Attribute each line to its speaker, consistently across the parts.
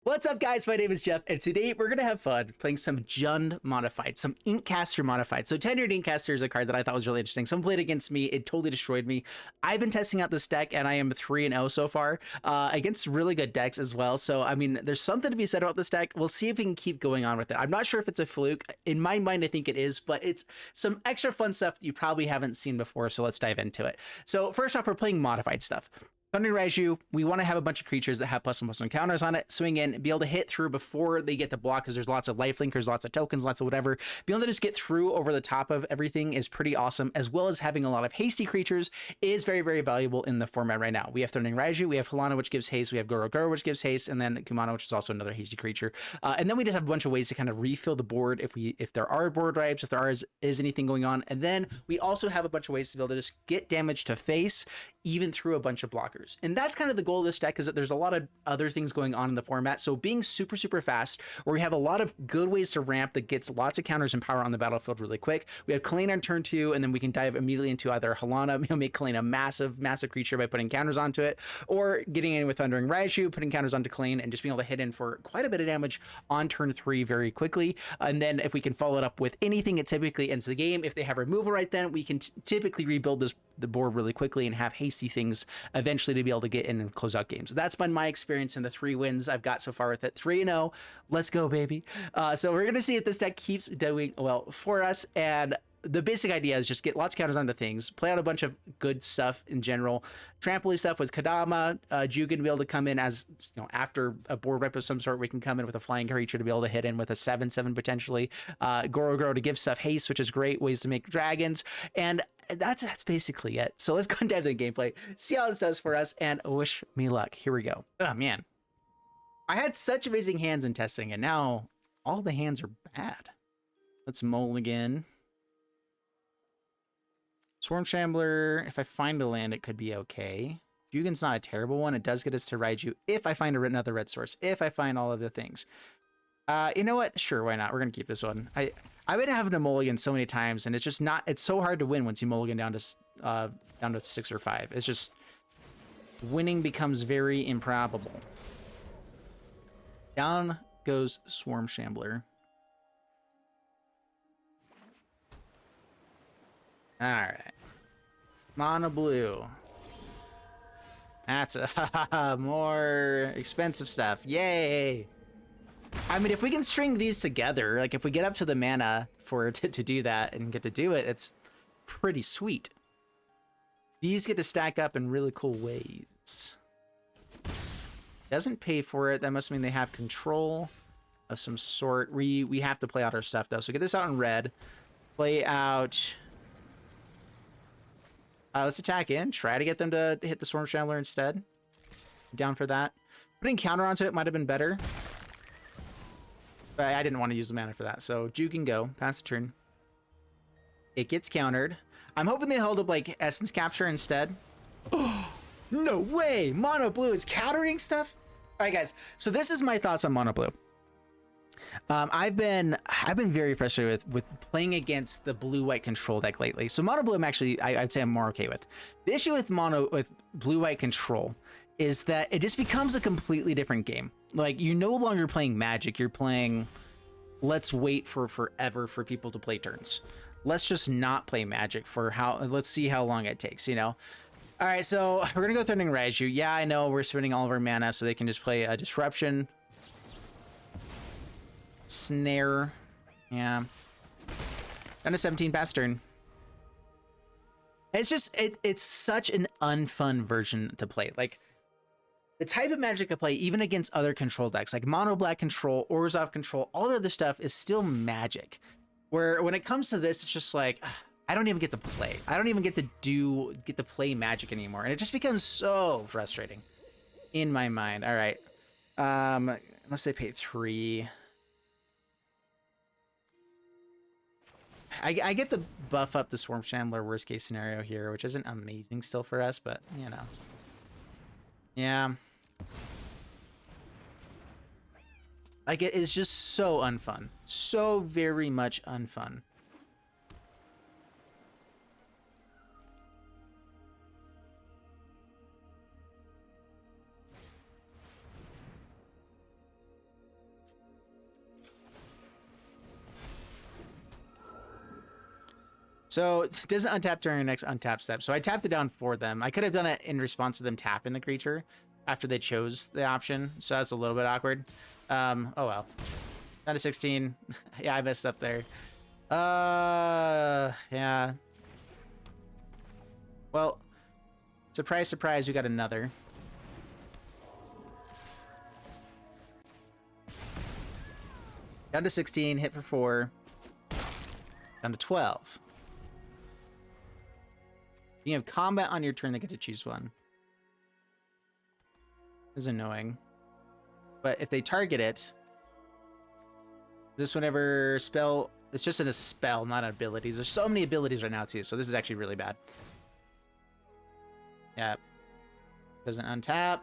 Speaker 1: What's up, guys? My name is Jeff, and today we're gonna have fun playing some Jund modified, some Inkcaster modified. So Tenured Inkcaster is a card that I thought was really interesting. Someone played against me, it totally destroyed me. I've been testing out this deck, and I am 3-0 so far, against really good decks as well. So, I mean, there's something to be said about this deck. We'll see if we can keep going on with it. I'm not sure if it's a fluke. In my mind, I think it is, but it's some extra fun stuff you probably haven't seen before, so let's dive into it. So first off, we're playing modified stuff. Thundering Raiju, we want to have a bunch of creatures that have +1/+1 counters on it, swing in, be able to hit through before they get the block, because there's lots of lifelinkers, lots of tokens, lots of whatever. Be able to just get through over the top of everything is pretty awesome, as well as having a lot of hasty creatures is very, very valuable in the format right now. We have Thundering Raiju, we have Halana, which gives haste, we have Goro-Goro, which gives haste, and then Kumano, which is also another hasty creature. And then we just have a bunch of ways to kind of refill the board if there are board wipes, if there is anything going on. And then we also have a bunch of ways to be able to just get damage to face, even through a bunch of blockers. And that's kind of the goal of this deck, is that there's a lot of other things going on in the format. So being super, super fast, where we have a lot of good ways to ramp that gets lots of counters and power on the battlefield really quick. We have Kalain on turn 2, and then we can dive immediately into either Halana, make Kalain a massive, massive creature by putting counters onto it, or getting in with Thundering Raiju, putting counters onto Kalain, and just being able to hit in for quite a bit of damage on turn 3 very quickly. And then if we can follow it up with anything, it typically ends the game. If they have removal right then, we can typically rebuild the board really quickly and have hasty things eventually to be able to get in and close out games. That's been my experience in the 3 wins I've got so far with it. 3-0. Let's go, baby. So we're going to see if this deck keeps doing well for us. And the basic idea is just get lots of counters onto things, play out a bunch of good stuff in general, trampoline stuff with Kodama, Jugan to be able to come in as, after a board rip of some sort, we can come in with a flying creature to be able to hit in with a 7/7 potentially, Goro-Goro to give stuff haste, which is great, ways to make dragons, and that's basically it. So let's go and dive into the gameplay, see how this does for us, and wish me luck. Here we go. Oh man, I had such amazing hands in testing, and now all the hands are bad. Let's mulligan. Swarm Shambler, if I find a land, it could be okay. Jugan's not a terrible one. It does get us to Raiju if I find another red source, if I find all of the things. You know what? Sure, why not? We're going to keep this one. I've been having to mulligan so many times, and it's just not, it's so hard to win once you mulligan down to 6 or 5. It's just, winning becomes very improbable. Down goes Swarm Shambler. All right, mono blue. That's a more expensive stuff. Yay! I mean, if we can string these together, like if we get up to the mana for it to do that and get to do it, it's pretty sweet. These get to stack up in really cool ways. Doesn't pay for it. That must mean they have control of some sort. We have to play out our stuff though. So get this out in red. Play out. Let's attack in. Try to get them to hit the Swarm Shambler instead. I'm down for that. Putting counter onto it might have been better. But I didn't want to use the mana for that. So Juke can go. Pass the turn. It gets countered. I'm hoping they hold up like Essence Capture instead. Oh, no way! Mono Blue is countering stuff? Alright guys, so this is my thoughts on Mono Blue. I've been very frustrated with playing against the blue-white control deck lately. So mono blue, I'd say I'm more okay with. The issue with blue-white control is that it just becomes a completely different game. Like, you're no longer playing Magic. You're playing, let's wait for forever for people to play turns. Let's just not play Magic for let's see how long it takes, All right, so we're gonna go Thundering Raiju. Yeah, I know we're spending all of our mana so they can just play a Disruption. Snare. Yeah. Down to 17, pass turn. It's just, it's such an unfun version to play. Like, the type of Magic I play, even against other control decks, like Mono Black control, Orzhov control, all the other stuff is still Magic. Where when it comes to this, it's just like, I don't even get to play. I don't even get to play Magic anymore. And it just becomes so frustrating in my mind. All right. Unless they pay 3. I get the buff up the Swarm Shambler worst case scenario here, which isn't amazing still for us, but yeah. Like, it is just so unfun, so very much unfun. So it doesn't untap during the next untap step. So I tapped it down for them. I could have done it in response to them tapping the creature after they chose the option. So that's a little bit awkward. Oh well. Down to 16. Yeah, I messed up there. Yeah. Well, surprise, surprise, we got another. Down to 16, hit for 4. Down to 12. You have combat on your turn, they get to choose one. This is annoying. But if they target it, this whenever spell, it's just a spell, not abilities. There's so many abilities right now too, so this is actually really bad. Yeah. Doesn't untap.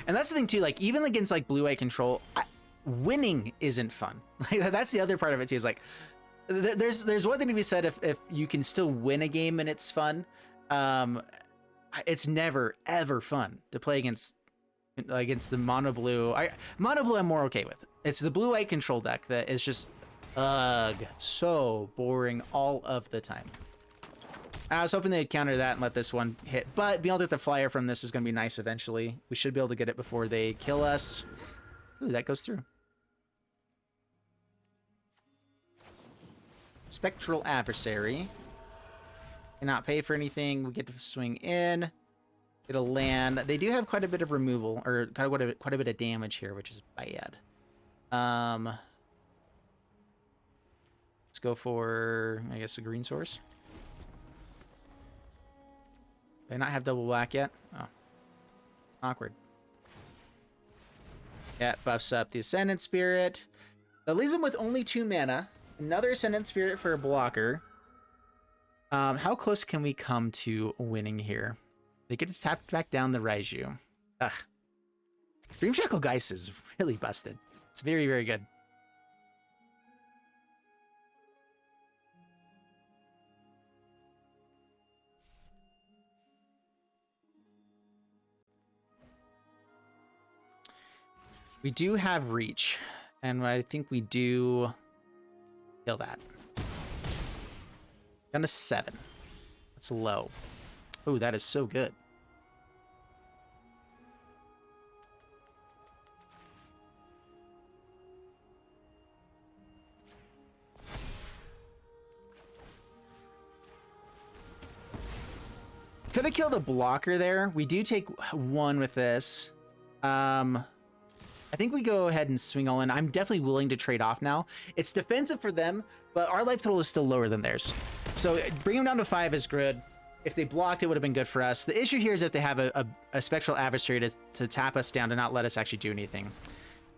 Speaker 1: And that's the thing too, like even against like blue-white control, winning isn't fun. Like that's the other part of it too, is like there's one thing to be said if you can still win a game and it's fun. It's never ever fun to play against the mono blue. Mono blue I'm more okay with. It's the blue-white control deck that is just so boring all of the time. I was hoping they'd counter that and let this one hit, but being able to get the flyer from this is going to be nice eventually. We should be able to get it before they kill us. Ooh, that goes through. Spectral Adversary. Cannot pay for anything. We get to swing in. Get a land. They do have quite a bit of removal, or quite a bit of damage here, which is bad. Let's go for, I guess, a green source. Do I not have double black yet? Oh. Awkward. Yeah, buffs up the Ascendant Spirit. That leaves them with only 2 mana. Another Ascendant Spirit for a blocker. How close can we come to winning here? They get to tap back down the Raiju. Ugh. Dream Shackle Geist is really busted. It's very, very good. We do have reach, and I think we do kill that. Down to 7. That's low. Oh, that is so good. Could have killed a blocker there. We do take 1 with this. I think we go ahead and swing all in. I'm definitely willing to trade off now. It's defensive for them, but our life total is still lower than theirs. So bring them down to 5 is good. If they blocked, it would have been good for us. The issue here is that they have a Spectral Adversary to tap us down to not let us actually do anything.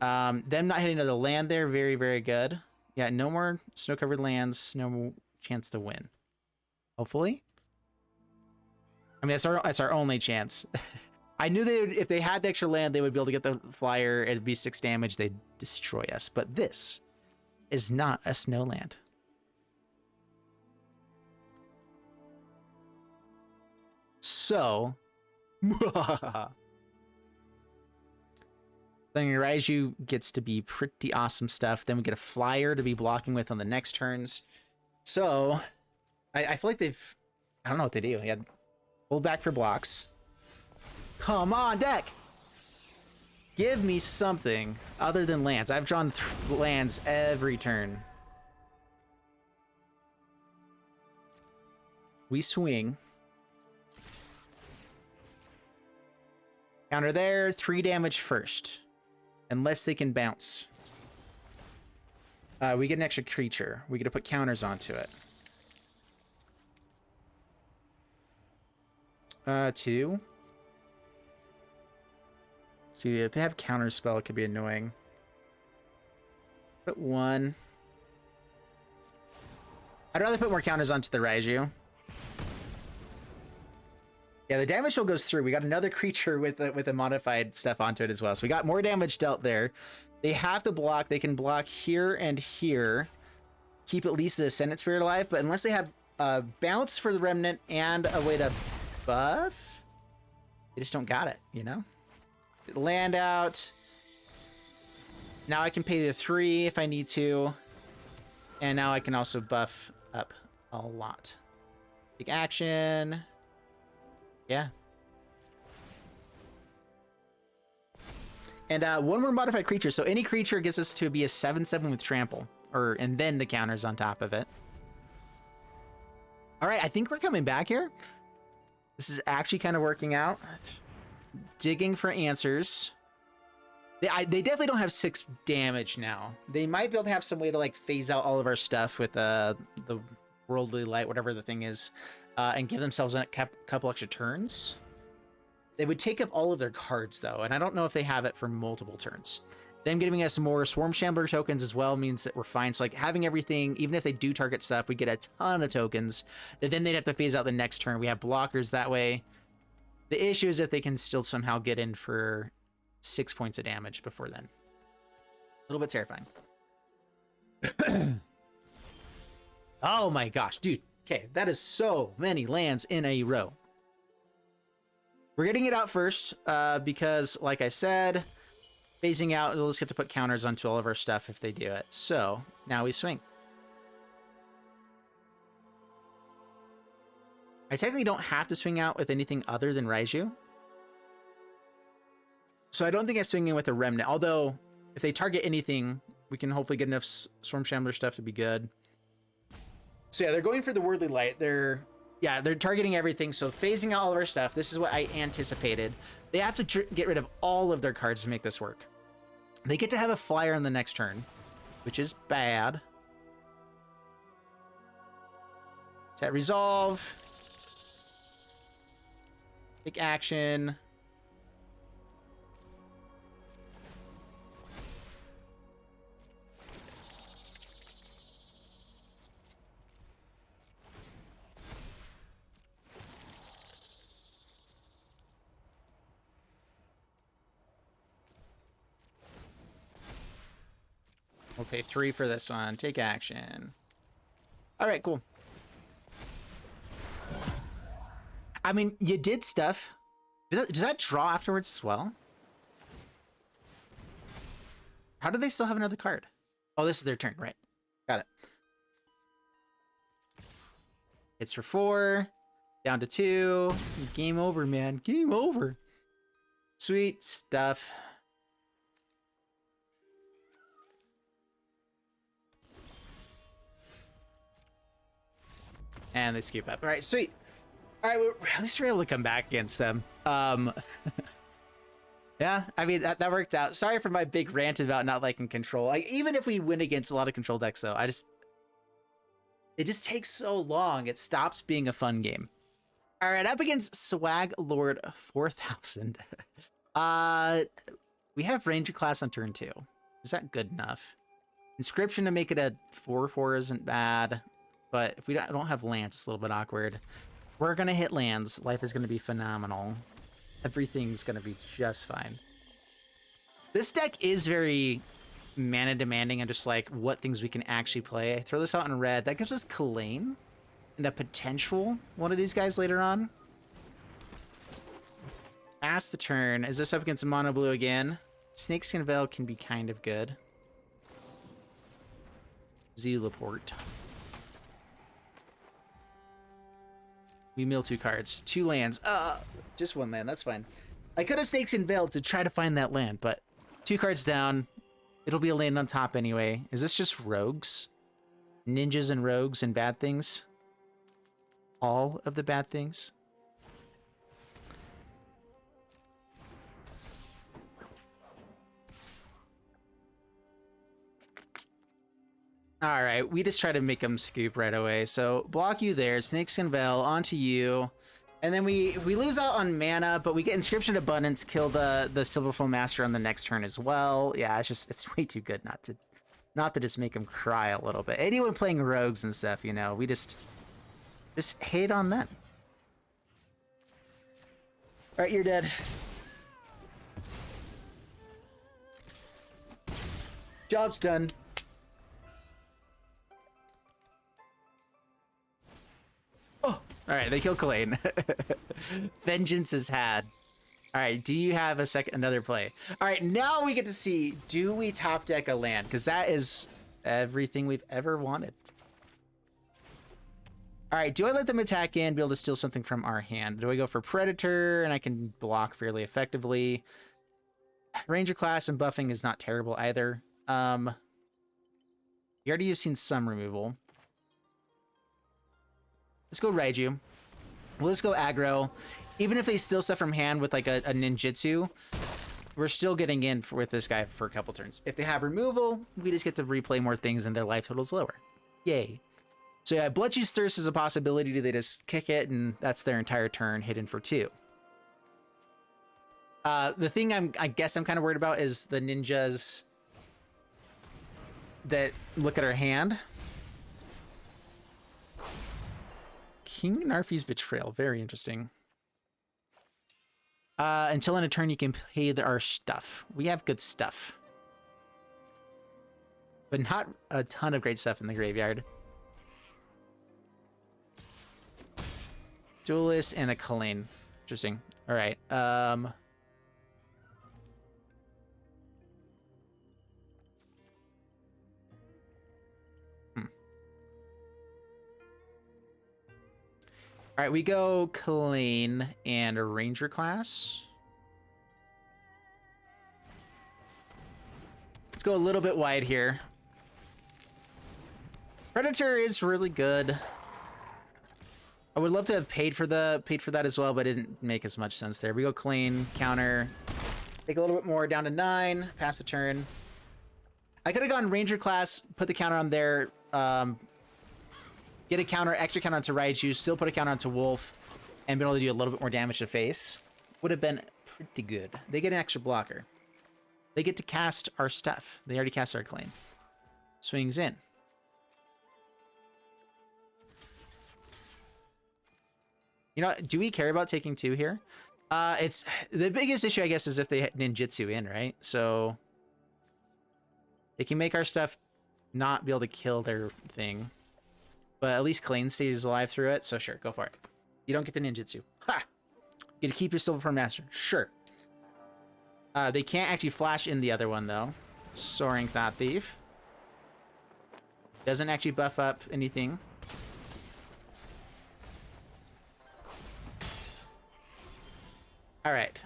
Speaker 1: Them not hitting another land there, very, very good. Yeah, no more snow-covered lands, no more chance to win. Hopefully. I mean, that's our only chance. I knew they would, if they had the extra land, they would be able to get the flyer. It'd be 6 damage. They'd destroy us. But this is not a snow land. So, Thundering Raiju gets to be pretty awesome stuff. Then we get a flyer to be blocking with on the next turns. So, I feel like they've, I don't know what they do. Yeah, hold back for blocks. Come on, deck! Give me something other than lands. I've drawn lands every turn. We swing. Counter there, 3 damage first. Unless they can bounce. We get an extra creature. We get to put counters onto it. 2. See, if they have counter spell, it could be annoying. Put 1. I'd rather put more counters onto the Raiju. Yeah, the damage still goes through. We got another creature with a modified stuff onto it as well. So we got more damage dealt there. They have to block. They can block here and here. Keep at least the Ascendant Spirit alive. But unless they have a bounce for the Remnant and a way to buff, they just don't got it, you know? Land out. Now I can pay the 3 if I need to. And now I can also buff up a lot. Take action. Yeah. And one more modified creature. So any creature gets us to be a 7/7 with trample. And then the counters on top of it. All right, I think we're coming back here. This is actually kind of working out. Digging for answers. They definitely don't have 6 damage now. They might be able to have some way to like phase out all of our stuff with the Worldly Light, whatever the thing is, and give themselves a couple extra turns. They would take up all of their cards though, and I don't know if they have it for multiple turns. Them giving us more Swarm Shambler tokens as well means that we're fine. So like having everything, even if they do target stuff, we get a ton of tokens that then they'd have to phase out the next turn. We have blockers that way. The issue is if they can still somehow get in for 6 points of damage before then. A little bit terrifying. Oh my gosh, dude. Okay, that is so many lands in a row. We're getting it out first because, like I said, phasing out, we'll just get to put counters onto all of our stuff if they do it. So now we swing. I technically don't have to swing out with anything other than Raiju. So I don't think I'm swinging with a Remnant. Although, if they target anything, we can hopefully get enough Swarm Shambler stuff to be good. So yeah, they're going for the Worldly Light. They're targeting everything. So phasing out all of our stuff. This is what I anticipated. They have to get rid of all of their cards to make this work. They get to have a flyer on the next turn, which is bad. Set resolve. Take action. We'll pay 3 for this one. Take action. All right, cool. I mean, you did stuff. Does that draw afterwards as well? How do they still have another card? Oh, this is their turn, right? Got it. Hits for 4. Down to 2. Game over, man. Game over. Sweet stuff. And they scoop up. All right, sweet. All right, at least we're able to come back against them. Yeah, I mean, that worked out. Sorry for my big rant about not liking control. Like, even if we win against a lot of control decks, though, it just takes so long. It stops being a fun game. All right, up against Swag Lord 4000. We have Ranger class on turn 2. Is that good enough? Inscription to make it a 4/4 isn't bad. But if we don't have lands, it's a little bit awkward. We're going to hit lands. Life is going to be phenomenal. Everything's going to be just fine. This deck is very mana demanding and just like what things we can actually play. I throw this out in red. That gives us Kalain and a potential one of these guys later on. Pass the turn. Is this up against mono blue again? Snakeskin Veil can be kind of good. Zealaport. We mill 2 cards. 2 lands. Just 1 land. That's fine. I could have Snakeskin Veil to try to find that land, but 2 cards down. It'll be a land on top anyway. Is this just rogues? Ninjas and rogues and bad things? All of the bad things? All right, we just try to make them scoop right away. So block you there, Snakeskin Veil onto you, and then we lose out on mana, but we get Inscription of Abundance, kill the Silverfoil Master on the next turn as well. Yeah, it's way too good not to just make them cry a little bit. Anyone playing rogues and stuff, you know, we just hate on them. All right, you're dead. Job's done. Oh, all right, they kill Kalain. Vengeance is had. All right, do you have another play? All right, now we get to see, do we top deck a land? Because that is everything we've ever wanted. All right, do I let them attack in, be able to steal something from our hand? Do I go for Predator, and I can block fairly effectively? Ranger class and buffing is not terrible either. You already have seen some removal. Let's go Raiju. We'll just go aggro. Even if they steal stuff from hand with like a ninjutsu, we're still getting in with this guy for a couple turns. If they have removal, we just get to replay more things and their life total's lower. Yay. So yeah, Bloodjuice Thirst is a possibility. Do they just kick it and that's their entire turn hidden for 2? The thing I guess I'm kind of worried about is the ninjas that look at our hand. King Narfi's Betrayal, very interesting. Until in a turn, you can play our stuff. We have good stuff. But not a ton of great stuff in the graveyard. Duelist and a Kalain. Interesting. All right. All right, we go Kalain and a Ranger class. Let's go a little bit wide here. Predator is really good. I would love to have paid for that as well, but it didn't make as much sense there. We go Kalain, counter, take a little bit more down to 9, pass the turn. I could have gone Ranger class, put the counter on there, get a counter, extra counter onto Raiju, still put a counter onto Wolf, and been able to do a little bit more damage to face. Would have been pretty good. They get an extra blocker. They get to cast our stuff. They already cast our Kalain. Swings in. You know, do we care about taking 2 here? It's the biggest issue, I guess, is if they ninjutsu in, right? So they can make our stuff not be able to kill their thing. But at least Kalain stays alive through it, so sure, go for it. You don't get the ninjutsu. Ha! You get to keep your Silver Form Master. Sure. They can't actually flash in the other one, though. Soaring Thought Thief. Doesn't actually buff up anything. All right.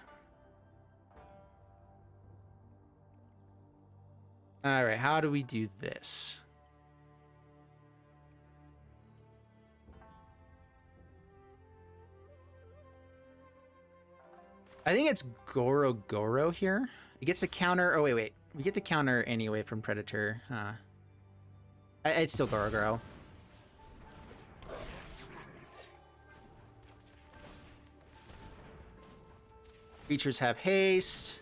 Speaker 1: All right, how do we do this? I think it's Goro-Goro here. It gets a counter. Oh, wait. We get the counter anyway from Predator. It's still Goro-Goro. Creatures have haste.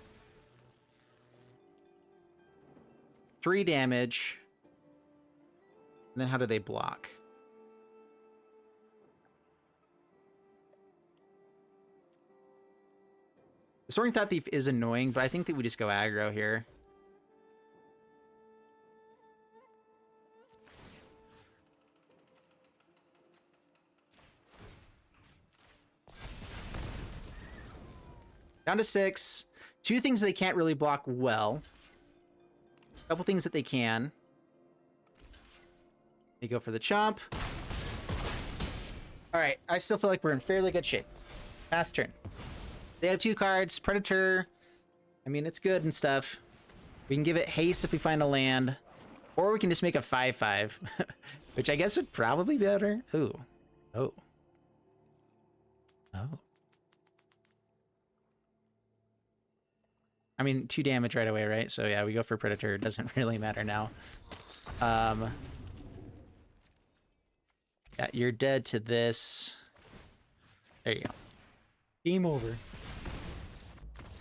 Speaker 1: 3 damage. And then how do they block? The Soaring Thought Thief is annoying, but I think that we just go aggro here. Down to 6. 2 things they can't really block well. A couple things that they can. They go for the chomp. All right, I still feel like we're in fairly good shape. Pass turn. They have 2 cards. Predator. I mean, it's good and stuff. We can give it haste if we find a land. Or we can just make a 5/5. Which I guess would probably be better. Ooh. Oh. Oh. I mean, 2 damage right away, right? So yeah, we go for Predator. It doesn't really matter now. Yeah, you're dead to this. There you go. Game over.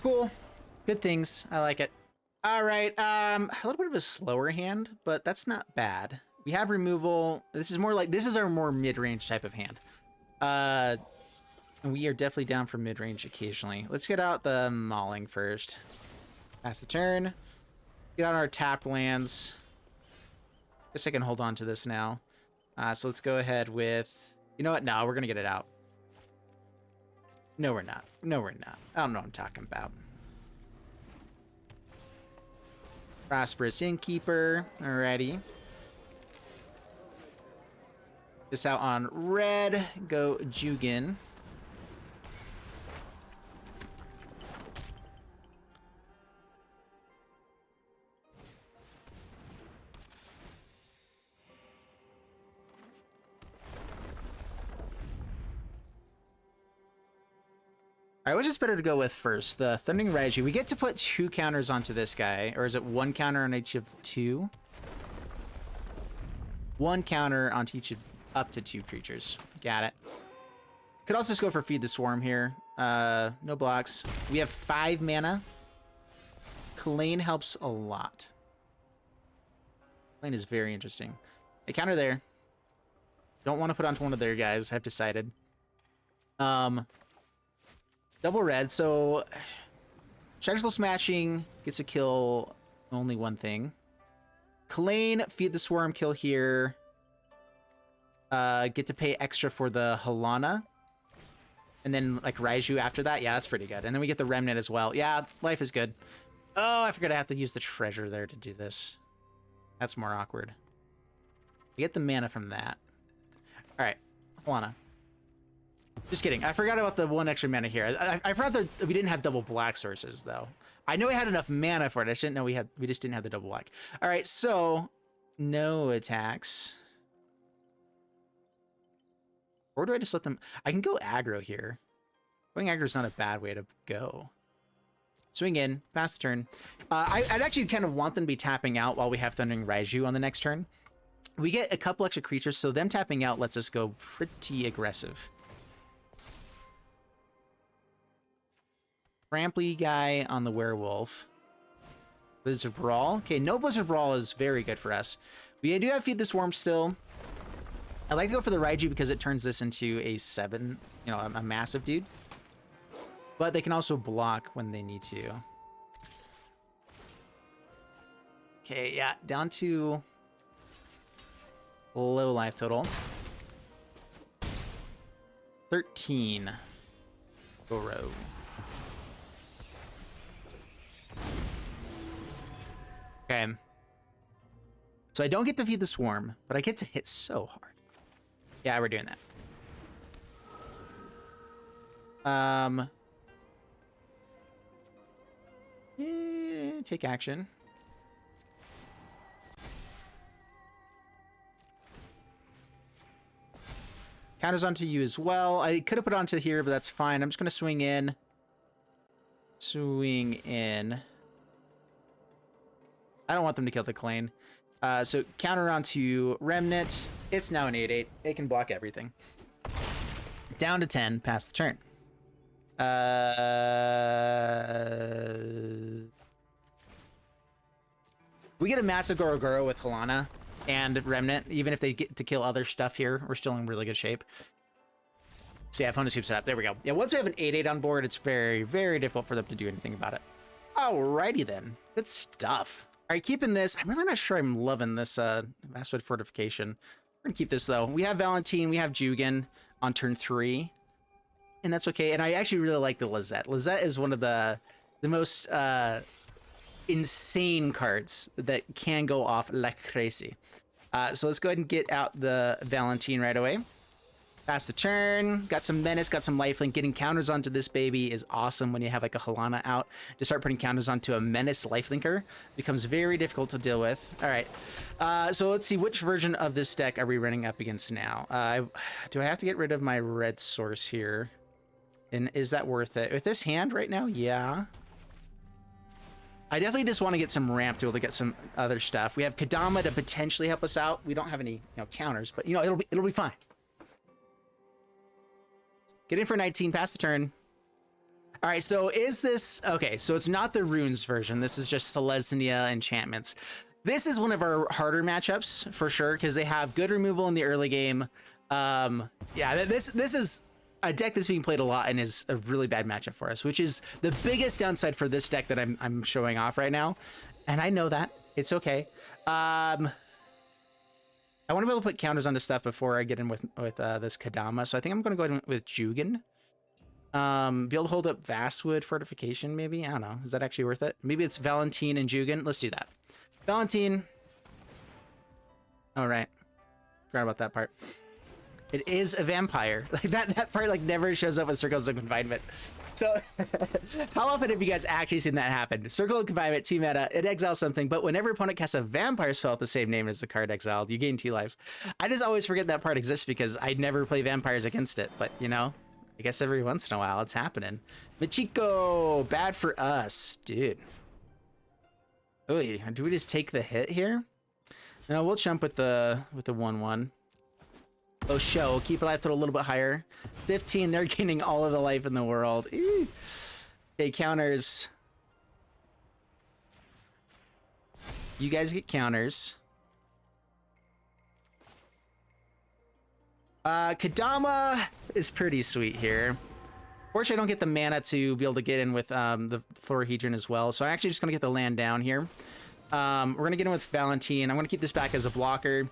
Speaker 1: Cool. Good things. I like it. All right. A little bit of a slower hand, but that's not bad. We have removal. This is our more mid-range type of hand. And we are definitely down for mid-range occasionally. Let's get out the Mauling first. Pass the turn. Get out our tapped lands. Guess I can hold on to this now. So let's go ahead with... You know what? No, we're going to get it out. No, we're not. No, we're not. I don't know what I'm talking about. Prosperous Innkeeper. Alrighty. This out on red. Go Jugan. All right, which is better to go with first? The Thundering Raiju. We get to put 2 counters onto this guy, or is it 1 counter on each of 2? 1 counter onto each of up to 2 creatures. Got it. Could also just go for Feed the Swarm here. No blocks. We have 5 mana. Kalain helps a lot. Kalain is very interesting. A counter there. Don't want to put onto one of their guys, I've decided. Double red, so Shatterskull Smashing gets to kill only one thing. Kalain, Feed the Swarm, kill here. Get to pay extra for the Halana. And then, like, Raiju after that. Yeah, that's pretty good. And then we get the Remnant as well. Yeah, life is good. Oh, I forgot I have to use the treasure there to do this. That's more awkward. We get the mana from that. All right, Halana. Just kidding. I forgot about the 1 extra mana here. I forgot that we didn't have double black sources, though. I know we had enough mana for it. I just didn't know we just didn't have the double black. All right, so no attacks. Or do I just let them... I can go aggro here. Going aggro is not a bad way to go. Swing in, pass the turn. I'd actually kind of want them to be tapping out while we have Thundering Raiju on the next turn. We get a couple extra creatures, so them tapping out lets us go pretty aggressive. Ramply guy on the werewolf. Blizzard Brawl. Okay, no Blizzard Brawl is very good for us. We do have Feed the Swarm still. I like to go for the Raiju because it turns this into a 7, you know, a massive dude. But they can also block when they need to. Okay, yeah, down to low life total. 13. Goro. Okay. So I don't get to Feed the Swarm, but I get to hit so hard. Yeah, we're doing that. Take action. Counters onto you as well. I could have put it onto here, but that's fine. I'm just going to swing in. Swing in. I don't want them to kill the Kalain. So counter onto Remnant. It's now an 8/8. It can block everything. Down to 10, pass the turn. We get a massive Goro-Goro with Halana and Remnant. Even if they get to kill other stuff here, we're still in really good shape. So yeah, opponent sweeps it up. There we go. Yeah, once we have an 8/8 on board, it's very, very difficult for them to do anything about it. Alrighty then. Good stuff. All right, keeping this. I'm really not sure I'm loving this Vastwood Fortification. We're gonna keep this though. We have Valentin, we have Jugan on turn 3, and that's okay. And I actually really like the Lizette. Lizette is one of the most insane cards that can go off like crazy. So let's go ahead and get out the Valentin right away. Pass the turn. Got some Menace, got some Lifelink. Getting counters onto this baby is awesome when you have like a Halana out. To start putting counters onto a Menace Lifelinker becomes very difficult to deal with. All right. So let's see, which version of this deck are we running up against now? Do I have to get rid of my red source here? And is that worth it? With this hand right now, yeah. I definitely just want to get some ramp to be able to get some other stuff. We have Kodama to potentially help us out. We don't have any, counters, but it'll be fine. Get in for 19, pass the turn. All right, so is this... Okay, so it's not the Runes version. This is just Selesnya enchantments. This is one of our harder matchups, for sure, because they have good removal in the early game. Yeah, this is a deck that's being played a lot and is a really bad matchup for us, which is the biggest downside for this deck that I'm showing off right now. And I know that. It's okay. I want to be able to put counters onto stuff before I get in with this Kodama, so I think I'm going to go in with Jugan. Be able to hold up Vastwood Fortification, maybe? I don't know. Is that actually worth it? Maybe it's Valentin and Jugan. Let's do that. Valentin. All right. Forgot about that part. It is a vampire. Like that part like never shows up with Circles of Confinement. So how often have you guys actually seen that happen? Circle of Confinement, 2 mana, it exiles something, but whenever opponent casts a vampire spell with the same name as the card exiled, you gain 2 life. I just always forget that part exists because I never play vampires against it, but you know, I guess every once in a while it's happening. Michiko, bad for us, dude. Oh, do we just take the hit here? No, we'll jump with the 1/1. Oh, show. Keep life total a little bit higher. 15. They're gaining all of the life in the world. Eee. Okay, counters. You guys get counters. Kodama is pretty sweet here. Fortunately, I don't get the mana to be able to get in with the Florahedron as well. So I'm actually just going to get the land down here. We're going to get in with Valentin. I'm going to keep this back as a blocker.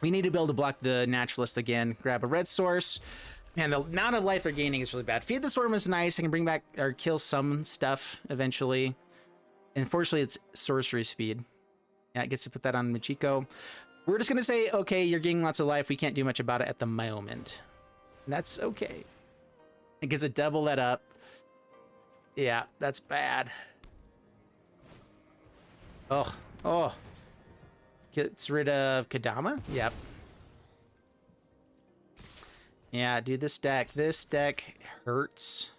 Speaker 1: We need to be able to block the Naturalist again. Grab a red source. Man, the amount of life they're gaining is really bad. Feed the Swarm is nice. I can bring back or kill some stuff eventually. Unfortunately, it's sorcery speed. Yeah, it gets to put that on Michiko. We're just going to say, okay, you're gaining lots of life. We can't do much about it at the moment. And that's okay. It gets to double that up. Yeah, that's bad. Oh. Gets rid of Kodama? Yep. Yeah, dude, this deck hurts.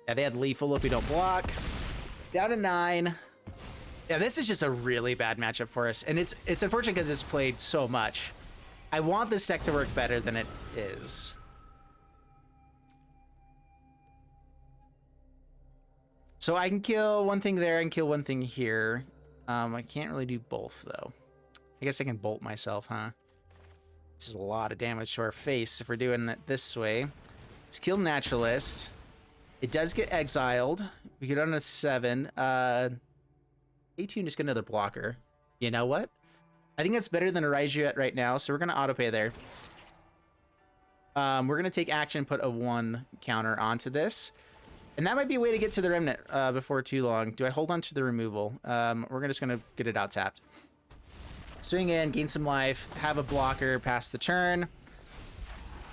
Speaker 1: Yeah, they had lethal if we don't block. Down to 9. Yeah, this is just a really bad matchup for us. And it's unfortunate because it's played so much. I want this deck to work better than it is. So I can kill one thing there and kill one thing here. I can't really do both, though. I guess I can bolt myself, huh? This is a lot of damage to our face if we're doing it this way. Let's kill Naturalist. It does get exiled. We get on a 7. 18, just get another blocker. You know what? I think that's better than a Raiju at right now, so we're going to autopay there. We're going to take action, put a 1 counter onto this. And that might be a way to get to the Remnant before too long. Do I hold on to the removal? We're just going to get it out tapped. Swing in, gain some life, have a blocker, pass the turn.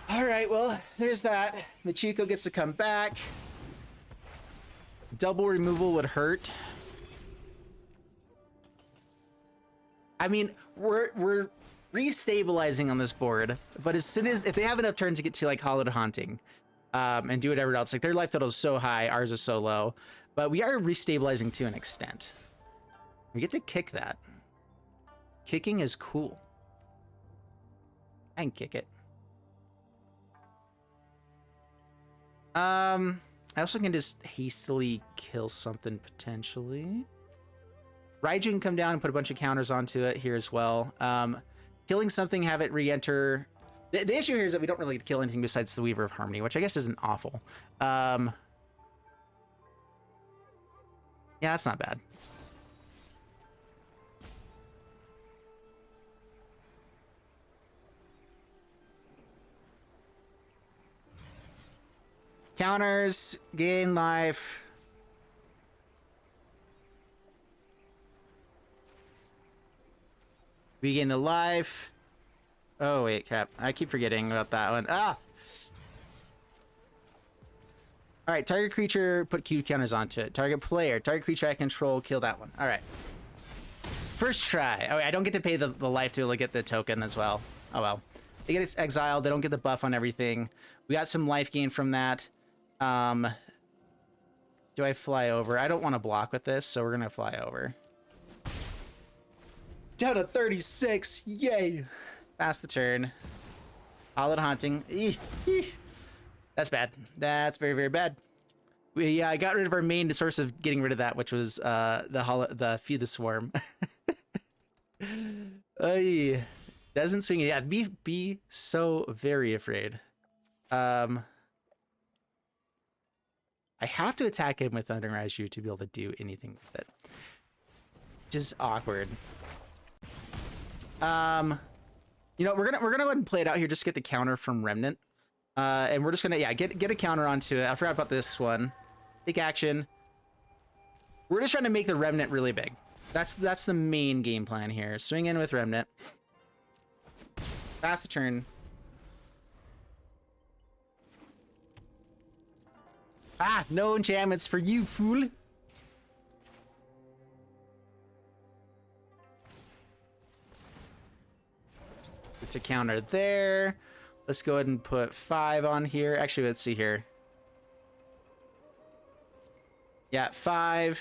Speaker 1: All right, well, there's that. Michiko gets to come back. Double removal would hurt. I mean, we're restabilizing on this board, but as soon as, if they have enough turns to get to like Hallowed Haunting, and do whatever else. Like their life total is so high, ours is so low. But we are restabilizing to an extent. We get to kick that. Kicking is cool. I can kick it. I also can just hastily kill something potentially. Raiju can come down and put a bunch of counters onto it here as well. Killing something, have it re-enter. The issue here is that we don't really kill anything besides the Weaver of Harmony, which I guess isn't awful. Yeah, that's not bad. Counters, gain life. We gain the life. Oh, wait, crap. I keep forgetting about that one. Ah! Alright, target creature, put Q counters onto it. Target player, target creature I control, kill that one. Alright. First try. Oh, I don't get to pay the life to get the token as well. Oh, well. They get exiled. They don't get the buff on everything. We got some life gain from that. Do I fly over? I don't want to block with this, so we're going to fly over. Down to 36. Yay! Pass the turn. Hallowed Haunting. That's bad. That's very, very bad. We got rid of our main source of getting rid of that, which was the Feed the Swarm. Doesn't swing it. Yeah, be so very afraid. I have to attack him with Thundering Raiju to be able to do anything with it. Just awkward. You know, we're gonna go ahead and play it out here just to get the counter from Remnant. And we're just gonna, yeah, get a counter onto it. I forgot about this one. Take action. We're just trying to make the Remnant really big. That's the main game plan here. Swing in with Remnant. Pass the turn. Ah, no enchantments for you, fool. It's a counter there. Let's go ahead and put 5 on here. Actually, let's see here. Yeah, 5.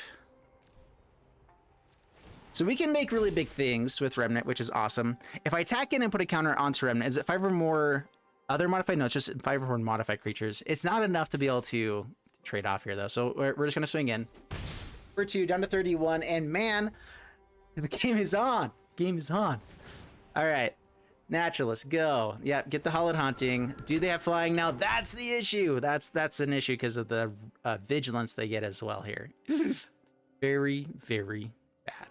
Speaker 1: So we can make really big things with Remnant, which is awesome. If I attack in and put a counter onto Remnant, is it 5 or more other modified? No, it's just 5 or more modified creatures. It's not enough to be able to trade off here, though. So we're just going to swing in. For 2, down to 31. And man, the game is on. Game is on. All right. Naturalist, go. Yep, get the Hollowed Haunting. Do they have flying now? That's the issue. That's an issue because of the vigilance they get as well here. Very, very bad.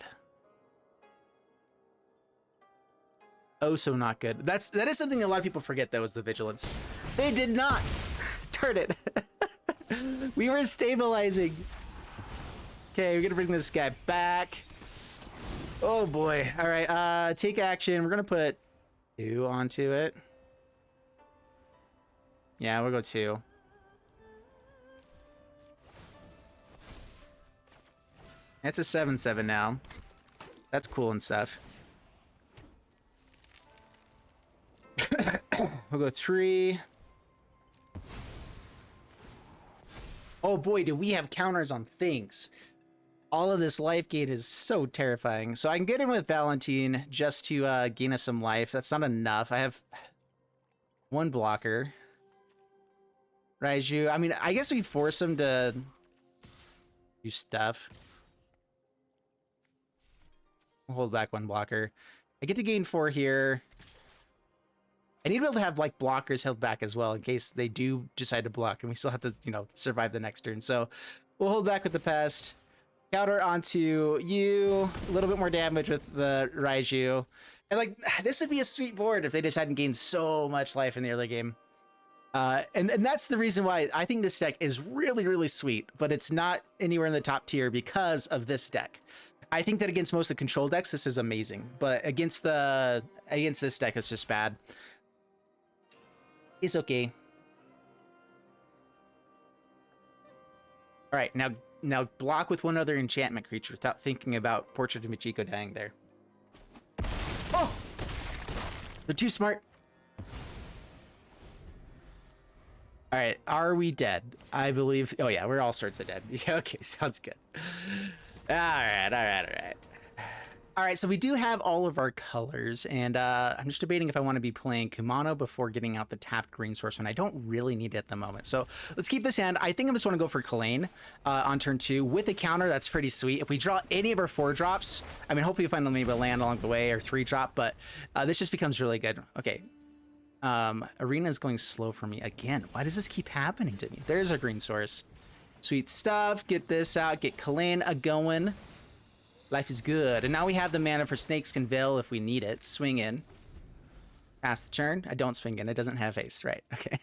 Speaker 1: Oh, so not good. That is something a lot of people forget, though, is the vigilance. They did not. Turn it. We were stabilizing. Okay, we're gonna bring this guy back. Oh boy. All right. Take action. We're gonna put 2 onto it. Yeah, we'll go 2. That's a 7/7 now. That's cool and stuff. We'll go 3. Oh boy, do we have counters on things. All of this life gain is so terrifying. So I can get in with Valentin just to gain us some life. That's not enough. I have 1 blocker. Raiju. I mean, I guess we force him to do stuff. We'll hold back 1 blocker. I get to gain 4 here. I need to be able to have like blockers held back as well in case they do decide to block and we still have to, you know, survive the next turn. So we'll hold back with the pest. Counter onto you. A little bit more damage with the Raiju. And like, this would be a sweet board if they decided to gain so much life in the early game. And that's the reason why I think this deck is really, really sweet, but it's not anywhere in the top tier because of this deck. I think that against most of the control decks, this is amazing, but against this deck, it's just bad. It's okay. All right, now block with 1 other enchantment creature without thinking about Portrait of Michiko dying there. Oh! They're too smart. All right, are we dead? I believe. Oh yeah, we're all sorts of dead. Yeah, okay, sounds good. All right. All right, so we do have all of our colors, and I'm just debating if I want to be playing Kumano before getting out the tapped green source when I don't really need it at the moment. So let's keep this hand. I think I just want to go for Kalain on turn 2 with a counter. That's pretty sweet. If we draw any of our 4 drops, I mean, hopefully we find maybe a land along the way or 3 drop, but this just becomes really good. Okay. Arena is going slow for me again. Why does this keep happening to me? There's our green source. Sweet stuff. Get this out. Get Kalain a-going. Life is good. And now we have the mana for Snakeskin Veil if we need it. Swing in. Pass the turn. I don't swing in. It doesn't have haste. Right. Okay.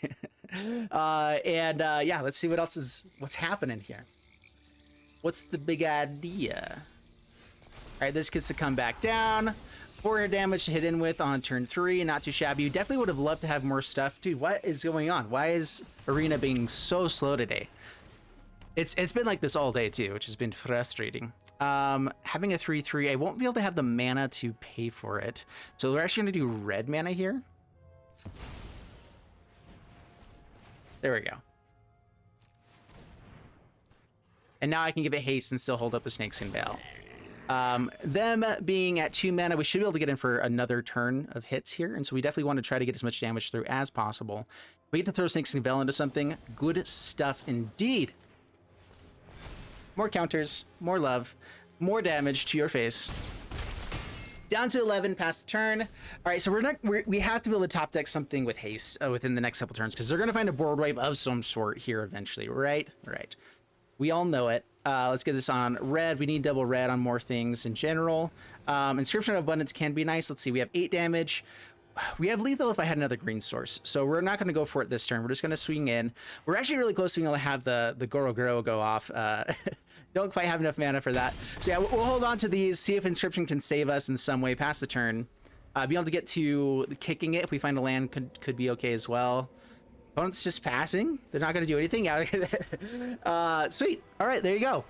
Speaker 1: Yeah, let's see what's happening here. What's the big idea? All right, this gets to come back down. 4 damage to hit in with on turn 3. Not too shabby. You definitely would have loved to have more stuff. Dude, what is going on? Why is Arena being so slow today? It's been like this all day too, which has been frustrating. Having a 3/3, I won't be able to have the mana to pay for it. So we're actually going to do red mana here. There we go. And now I can give it haste and still hold up the Snakeskin Veil. Them being at 2 mana, we should be able to get in for another turn of hits here. And so we definitely want to try to get as much damage through as possible. We get to throw Snakeskin Veil into something. Good stuff indeed. More counters, more love, more damage to your face. Down to 11, past the turn. All right, so we have to be able to top deck something with haste within the next couple turns because they're going to find a board wipe of some sort here eventually, right? Right. We all know it. Let's get this on red. We need double red on more things in general. Inscription of Abundance can be nice. Let's see. We have 8 damage. we have lethal if I had another green source, so we're not going to go for it this turn. We're just going to swing in. We're actually really close to being able to have the Goro-Goro go off. Don't quite have enough mana for that. So yeah, we'll hold on to these, see if Inscription can save us in some way past the turn. Be able to get to kicking it if we find a land could be okay as well. Opponent's just passing. They're not going to do anything. Sweet. All right, there you go.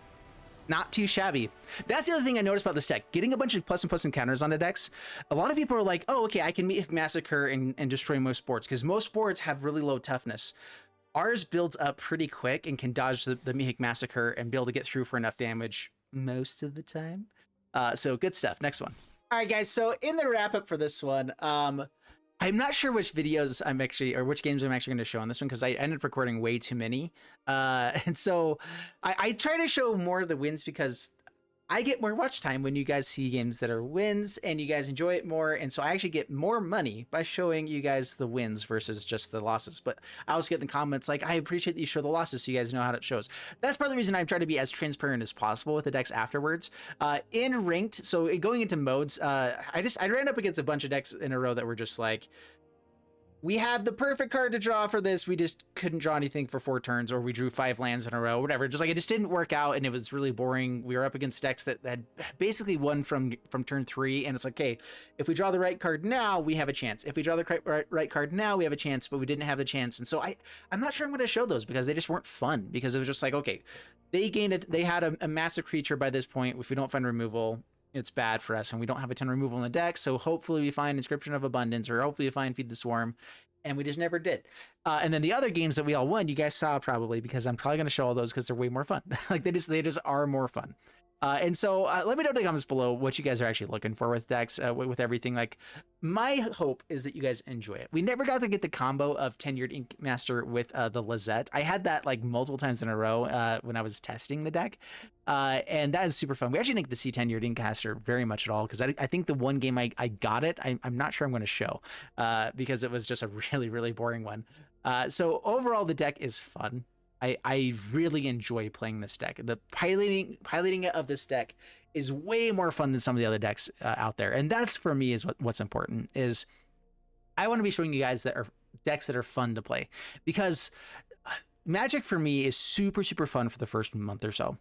Speaker 1: Not too shabby. That's the other thing I noticed about this deck. Getting a bunch of plus and plus encounters on the decks. A lot of people are like, oh, okay, I can meet Massacre and destroy most boards, because most boards have really low toughness. Ours builds up pretty quick and can dodge the Mihik Massacre and be able to get through for enough damage most of the time. So good stuff. Next one. All right, guys. So in the wrap up for this one, I'm not sure which videos I'm actually, or which games I'm actually going to show on this one, because I ended up recording way too many. And so I try to show more of the wins because I get more watch time when you guys see games that are wins and you guys enjoy it more. And so I actually get more money by showing you guys the wins versus just the losses. But I also get in the comments like, I appreciate that you show the losses so you guys know how it shows. That's part of the reason I'm trying to be as transparent as possible with the decks afterwards. In ranked, so going into modes, I ran up against a bunch of decks in a row that were just like, we have the perfect card to draw for this. We just couldn't draw anything for 4 turns, or we drew 5 lands in a row, whatever. Just like, it just didn't work out, and it was really boring. We were up against decks that had basically won from turn 3, and it's like, okay, if we draw the right card now, we have a chance. If we draw the right card now, we have a chance, but we didn't have the chance. And so I'm not sure I'm going to show those because they just weren't fun, because it was just like, okay, they had a massive creature by this point. If we don't find removal, it's bad for us, and we don't have a ton of removal in the deck, so hopefully we find Inscription of Abundance, or hopefully we find Feed the Swarm, and we just never did. And then the other games that we all won, you guys saw probably, because I'm probably going to show all those because they're way more fun. Like, they just are more fun. And so let me know in the comments below what you guys are actually looking for with decks, with everything. Like, my hope is that you guys enjoy it. We never got to get the combo of Tenured Inkcaster with the Lizette. I had that like multiple times in a row when I was testing the deck. And that is super fun. We actually didn't get to see Tenured Inkcaster very much at all, because I think the one game I got it, I'm not sure I'm going to show because it was just a really, really boring one. So overall, the deck is fun. I really enjoy playing this deck. The piloting of this deck is way more fun than some of the other decks out there. And that's, for me, is what's important. Is I want to be showing you guys that are decks that are fun to play, because Magic for me is super, super fun for the first month or so.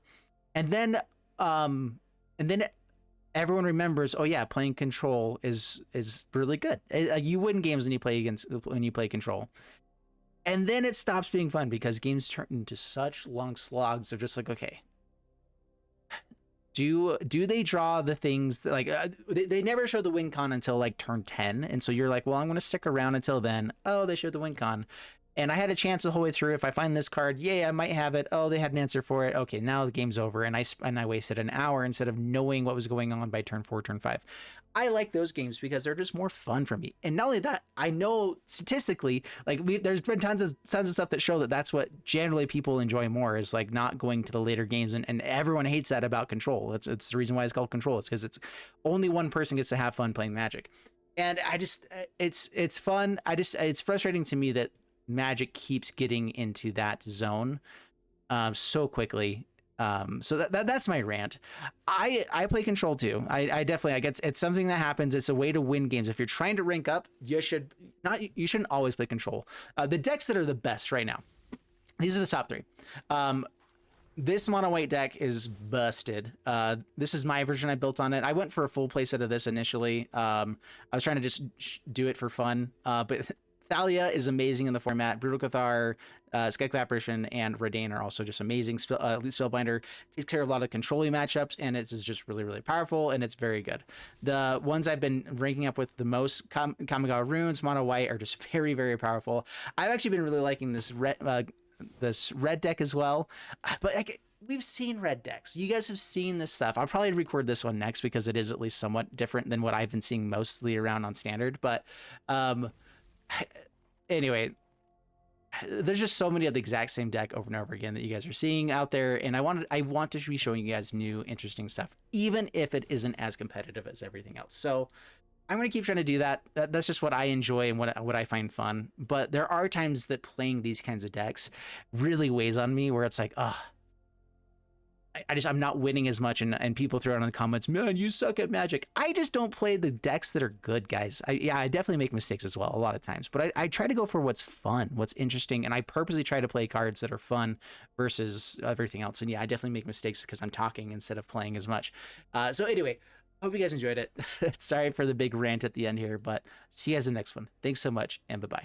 Speaker 1: And then everyone remembers, oh yeah, playing Control is really good. You win games when you play Control. And then it stops being fun because games turn into such long slogs of just like, okay, do they draw the things that, like, they never show the win con until like turn 10. And so you're like, well, I'm going to stick around until then. Oh, they showed the win con. And I had a chance the whole way through. If I find this card, yay, I might have it. Oh, they had an answer for it. Okay, now the game's over. And I wasted an hour instead of knowing what was going on by turn 4, turn 5. I like those games because they're just more fun for me. And not only that, I know statistically, like, there's been tons of stuff that show that that's what generally people enjoy more, is like not going to the later games. And everyone hates that about Control. It's the reason why it's called Control. It's because it's only one person gets to have fun playing Magic. And I just, it's fun. It's frustrating to me that Magic keeps getting into that zone so quickly. So that's my rant. I play Control too. I definitely, it's something that happens. It's a way to win games. If you're trying to rank up, you shouldn't always play Control. The decks that are the best right now, these are the top 3. This mono white deck is busted. This is my version I built on it. I went for a full playset of this initially. I was trying to just do it for fun, but Thalia is amazing in the format. Brutal Cathar, Skyclap Apparition, and Redain are also just amazing. Spellbinder takes care of a lot of controlling matchups, and it's just really, really powerful, and it's very good. The ones I've been ranking up with the most, Kamigawa Runes, Mono White, are just very, very powerful. I've actually been really liking this red deck as well, but we've seen red decks. You guys have seen this stuff. I'll probably record this one next because it is at least somewhat different than what I've been seeing mostly around on Standard, but anyway, there's just so many of the exact same deck over and over again that you guys are seeing out there, and I want to be showing you guys new, interesting stuff, even if it isn't as competitive as everything else. So I'm going to keep trying to do that. That's just what I enjoy and what I find fun. But there are times that playing these kinds of decks really weighs on me, where it's like, I'm not winning as much, and people throw out in the comments, man, you suck at Magic. I just don't play the decks that are good, guys. I definitely make mistakes as well a lot of times, but I try to go for what's fun, what's interesting, and I purposely try to play cards that are fun versus everything else. And yeah, I definitely make mistakes because I'm talking instead of playing as much. So anyway, hope you guys enjoyed it. Sorry for the big rant at the end here, but see you guys in the next one. Thanks so much, and bye-bye.